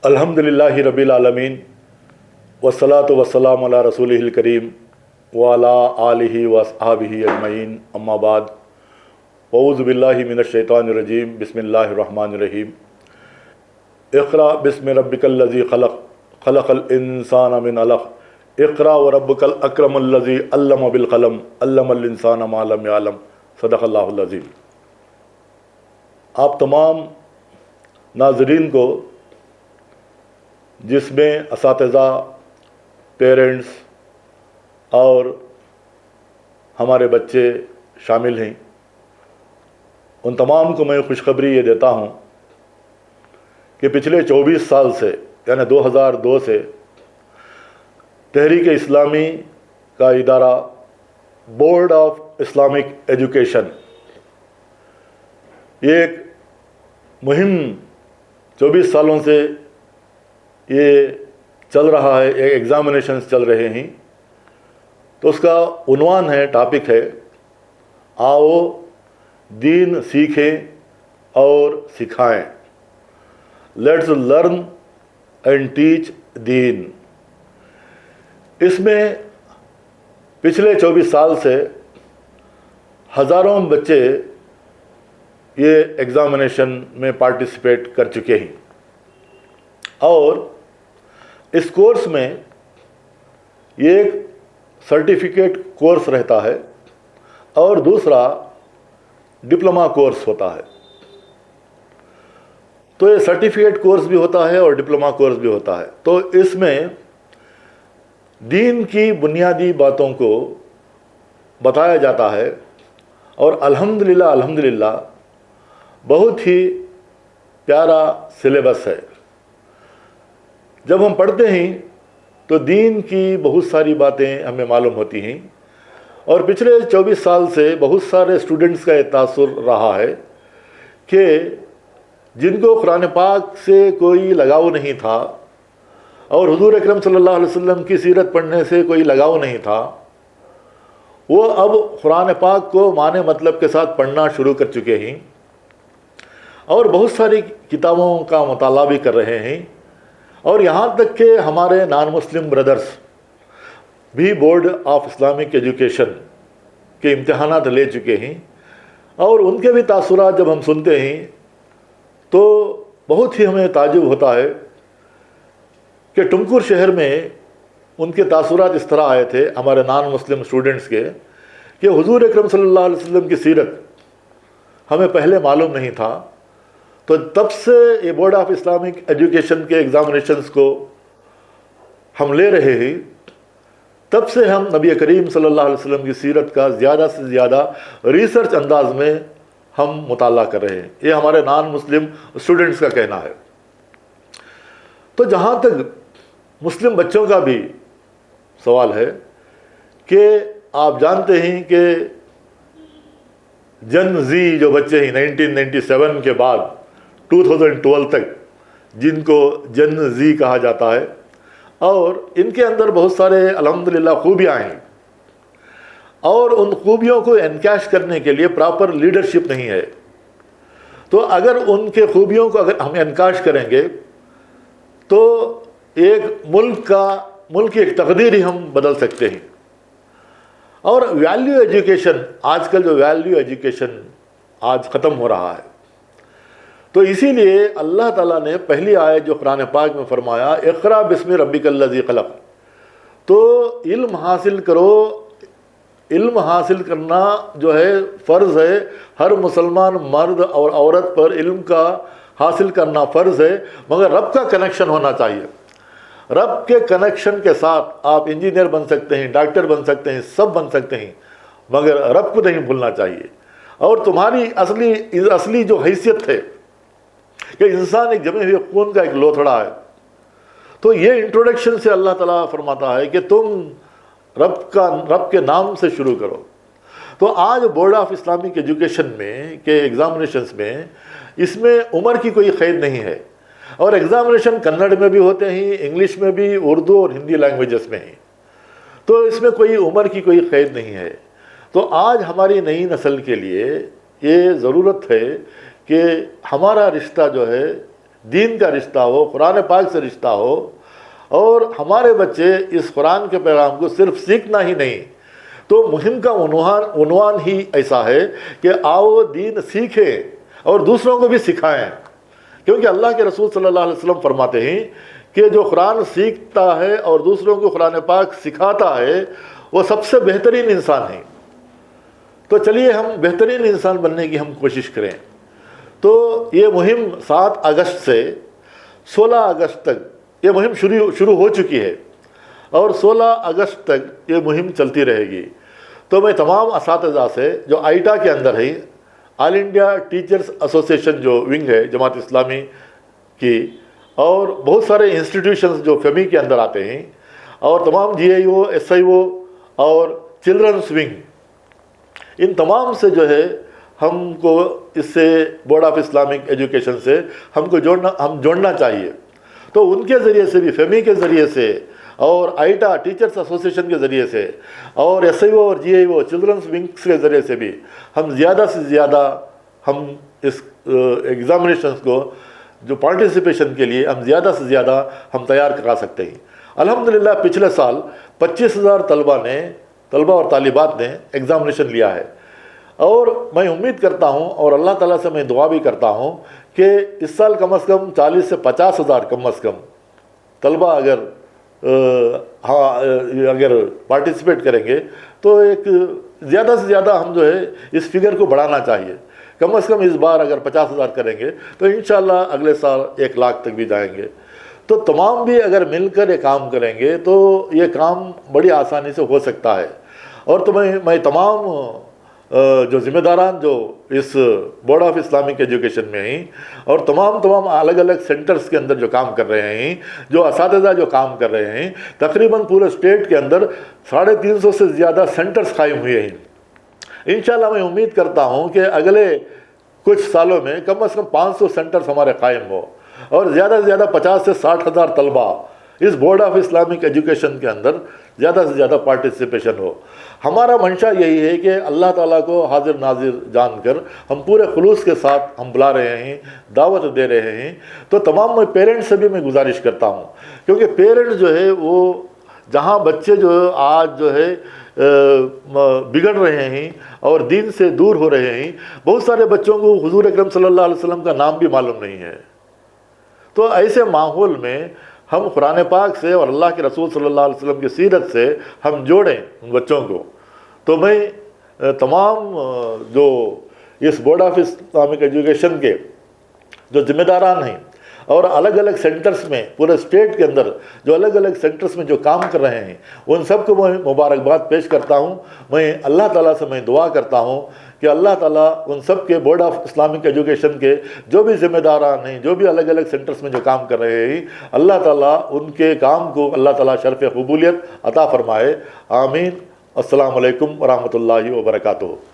الحمدللہ رب العالمین والصلاة والسلام علی رسولہ الکریم وعلی آلہ واصحابہ اجمعین، اما بعد، اعوذ باللہ من الشیطان الرجیم، بسم اللہ الرحمن الرحیم۔ اقرأ بسم ربک الذی خلق، خلق الانسان من علق، اقرأ وربک الاکرم الذی علم بالقلم، علم الانسان ما لم یعلم، صدق اللہ العظیم۔ آپ تمام ناظرین کو، جس میں اساتذہ، پیرنٹس اور ہمارے بچے شامل ہیں، ان تمام کو میں خوشخبری یہ دیتا ہوں کہ پچھلے 24 سال سے، یعنی 2002 سے، تحریک اسلامی کا ادارہ بورڈ آف اسلامک ایجوکیشن، یہ ایک مہم 24 سالوں سے یہ چل رہا ہے، ایگزامینیشنز چل رہے ہیں، تو اس کا عنوان ہے، ٹاپک ہے، آؤ دین سیکھیں اور سکھائیں، لیٹس لرن اینڈ ٹیچ دین۔ اس میں پچھلے 24 سال سے ہزاروں بچے یہ ایگزامینیشن میں پارٹیسپیٹ کر چکے ہیں، اور اس کورس میں یہ ایک سرٹیفکیٹ کورس رہتا ہے اور دوسرا ڈپلومہ کورس ہوتا ہے۔ تو یہ سرٹیفکیٹ کورس بھی ہوتا ہے اور ڈپلومہ کورس بھی ہوتا ہے۔ تو اس میں دین کی بنیادی باتوں کو بتایا جاتا ہے، اور الحمدللہ بہت ہی پیارا سلیبس ہے۔ جب ہم پڑھتے ہیں تو دین کی بہت ساری باتیں ہمیں معلوم ہوتی ہیں، اور پچھلے 24 سال سے بہت سارے اسٹوڈنٹس کا یہ تاثر رہا ہے کہ جن کو قرآن پاک سے کوئی لگاؤ نہیں تھا، اور حضور اکرم صلی اللہ علیہ وسلم کی سیرت پڑھنے سے کوئی لگاؤ نہیں تھا، وہ اب قرآن پاک کو معنی مطلب کے ساتھ پڑھنا شروع کر چکے ہیں، اور بہت ساری کتابوں کا مطالعہ بھی کر رہے ہیں، اور یہاں تک کہ ہمارے نان مسلم بردرز بھی بورڈ آف اسلامک ایجوکیشن کے امتحانات لے چکے ہیں، اور ان کے بھی تاثرات جب ہم سنتے ہیں تو بہت ہی ہمیں تعجب ہوتا ہے کہ ٹمکر شہر میں ان کے تاثرات اس طرح آئے تھے ہمارے نان مسلم اسٹوڈنٹس کے، کہ حضور اکرم صلی اللہ علیہ وسلم کی سیرت ہمیں پہلے معلوم نہیں تھا، تو تب سے یہ بورڈ آف اسلامک ایجوکیشن کے ایگزامینیشنز کو ہم لے رہے ہیں، تب سے ہم نبی کریم صلی اللہ علیہ وسلم کی سیرت کا زیادہ سے زیادہ ریسرچ انداز میں ہم مطالعہ کر رہے ہیں۔ یہ ہمارے نان مسلم اسٹوڈنٹس کا کہنا ہے۔ تو جہاں تک مسلم بچوں کا بھی سوال ہے کہ آپ جانتے ہیں کہ جن زی جو بچے ہیں 1997 کے بعد 2012 تک، جن کو جن زی کہا جاتا ہے، اور ان کے اندر بہت سارے الحمدللہ خوبیاں ہیں، اور ان خوبیوں کو انکیش کرنے کے لیے پراپر لیڈرشپ نہیں ہے۔ تو اگر ان کے خوبیوں کو اگر ہم انکیش کریں گے تو ایک ملک کی ایک تقدیر ہی ہم بدل سکتے ہیں۔ اور ویلیو ایجوکیشن، آج کل جو ویلیو ایجوکیشن آج ختم ہو رہا ہے، تو اسی لیے اللہ تعالیٰ نے پہلی آیت جو قرآن پاک میں فرمایا، اقرأ بسم ربک الذی خلق، تو علم حاصل کرو۔ علم حاصل کرنا جو ہے فرض ہے، ہر مسلمان مرد اور عورت پر علم کا حاصل کرنا فرض ہے، مگر رب کا کنیکشن ہونا چاہیے۔ رب کے کنیکشن کے ساتھ آپ انجینئر بن سکتے ہیں، ڈاکٹر بن سکتے ہیں، سب بن سکتے ہیں، مگر رب کو نہیں بھولنا چاہیے۔ اور تمہاری اصلی جو حیثیت ہے کہ انسان ایک جمے ہوئے خون کا ایک لوتھڑا ہے، تو یہ انٹروڈکشن سے اللہ تعالیٰ فرماتا ہے کہ تم رب کے نام سے شروع کرو۔ تو آج بورڈ آف اسلامک ایجوکیشن میں کے ایگزامینیشنز میں اس میں عمر کی کوئی قید نہیں ہے، اور ایگزامینیشن کنڑ میں بھی ہوتے ہیں، انگلش میں بھی، اردو اور ہندی لینگویجز میں ہیں، تو اس میں کوئی عمر کی کوئی قید نہیں ہے۔ تو آج ہماری نئی نسل کے لیے یہ ضرورت ہے کہ ہمارا رشتہ جو ہے دین کا رشتہ ہو، قرآن پاک سے رشتہ ہو، اور ہمارے بچے اس قرآن کے پیغام کو صرف سیکھنا ہی نہیں، تو مہم کا عنوان ہی ایسا ہے کہ آؤ دین سیکھیں اور دوسروں کو بھی سکھائیں، کیونکہ اللہ کے رسول صلی اللہ علیہ وسلم فرماتے ہیں کہ جو قرآن سیکھتا ہے اور دوسروں کو قرآن پاک سکھاتا ہے وہ سب سے بہترین انسان ہے۔ تو چلیے ہم بہترین انسان بننے کی ہم کوشش کریں۔ تو یہ مہم 7 اگست سے 16 اگست تک یہ مہم شروع ہو چکی ہے، اور 16 اگست تک یہ مہم چلتی رہے گی۔ تو میں تمام اساتذہ سے جو آئیٹا کے اندر ہے، آل انڈیا ٹیچرز ایسوسیشن جو ونگ ہے جماعت اسلامی کی، اور بہت سارے انسٹیٹیوشنز جو فیمی کے اندر آتے ہیں، اور تمام جی آئی او، ایس آئی او اور چلڈرنس ونگ، ان تمام سے جو ہے ہم کو اس سے بورڈ آف اسلامک ایجوکیشن سے ہم کو جوڑنا چاہیے۔ تو ان کے ذریعے سے بھی، فیمی کے ذریعے سے، اور آئیٹا ٹیچرز ایسوسیشن کے ذریعے سے، اور ایس آئی او اور جی آئی او چلڈرنس ونگس کے ذریعے سے بھی ہم زیادہ سے زیادہ ہم اس ایگزامینیشنز کو جو پارٹیسپیشن کے لیے ہم زیادہ سے زیادہ ہم تیار کرا سکتے ہیں۔ الحمدللہ پچھلے سال 25,000 طلبہ اور طالبات نے ایگزامینیشن لیا ہے، اور میں امید کرتا ہوں اور اللہ تعالیٰ سے میں دعا بھی کرتا ہوں کہ اس سال کم از کم 40 سے 50,000 کم از کم طلبہ اگر پارٹیسپیٹ کریں گے تو ایک زیادہ سے زیادہ ہم جو ہے اس فگر کو بڑھانا چاہیے۔ کم از کم اس بار اگر 50,000 کریں گے تو انشاءاللہ اگلے سال 1 لاکھ تک بھی جائیں گے۔ تو تمام بھی اگر مل کر یہ کام کریں گے تو یہ کام بڑی آسانی سے ہو سکتا ہے۔ اور تو میں تمام جو ذمہ داران جو اس بورڈ آف اسلامک ایجوکیشن میں ہیں، اور تمام الگ الگ سینٹرز کے اندر جو کام کر رہے ہیں، جو اساتذہ جو کام کر رہے ہیں، تقریباً پورے اسٹیٹ کے اندر 350 سے زیادہ سینٹرز قائم ہوئے ہیں۔ انشاءاللہ میں امید کرتا ہوں کہ اگلے کچھ سالوں میں کم از کم 500 سینٹرز ہمارے قائم ہو، اور زیادہ سے زیادہ 50 سے 60,000 طلبہ اس بورڈ آف اسلامک ایجوکیشن کے اندر زیادہ سے زیادہ پارٹیسپیشن ہو۔ ہمارا منشا یہی ہے کہ اللہ تعالیٰ کو حاضر ناظر جان کر ہم پورے خلوص کے ساتھ ہم بلا رہے ہیں، دعوت دے رہے ہیں۔ تو تمام پیرنٹس سے بھی میں گزارش کرتا ہوں، کیونکہ پیرنٹس جو ہے وہ جہاں بچے جو آج جو ہے بگڑ رہے ہیں اور دین سے دور ہو رہے ہیں، بہت سارے بچوں کو حضور اکرم صلی اللہ علیہ وسلم کا نام بھی معلوم نہیں ہے۔ تو ایسے ماحول میں ہم قرآن پاک سے اور اللہ کے رسول صلی اللہ علیہ وسلم کی سیرت سے ہم جوڑیں ان بچوں کو۔ تو میں تمام جو اس بورڈ آف اسلامک ایجوکیشن کے جو ذمہ داران ہیں، اور الگ الگ سینٹرز میں پورے اسٹیٹ کے اندر جو الگ الگ سینٹرز میں جو کام کر رہے ہیں، ان سب کو میں مبارکباد پیش کرتا ہوں۔ میں اللہ تعالیٰ سے میں دعا کرتا ہوں کہ اللہ تعالیٰ ان سب کے بورڈ آف اسلامک ایجوکیشن کے جو بھی ذمہ داران ہیں، جو بھی الگ الگ سینٹرز میں جو کام کر رہے ہیں، اللہ تعالیٰ ان کے کام کو اللہ تعالیٰ شرف قبولیت عطا فرمائے۔ آمین۔ السلام علیکم ورحمۃ اللہ وبرکاتہ۔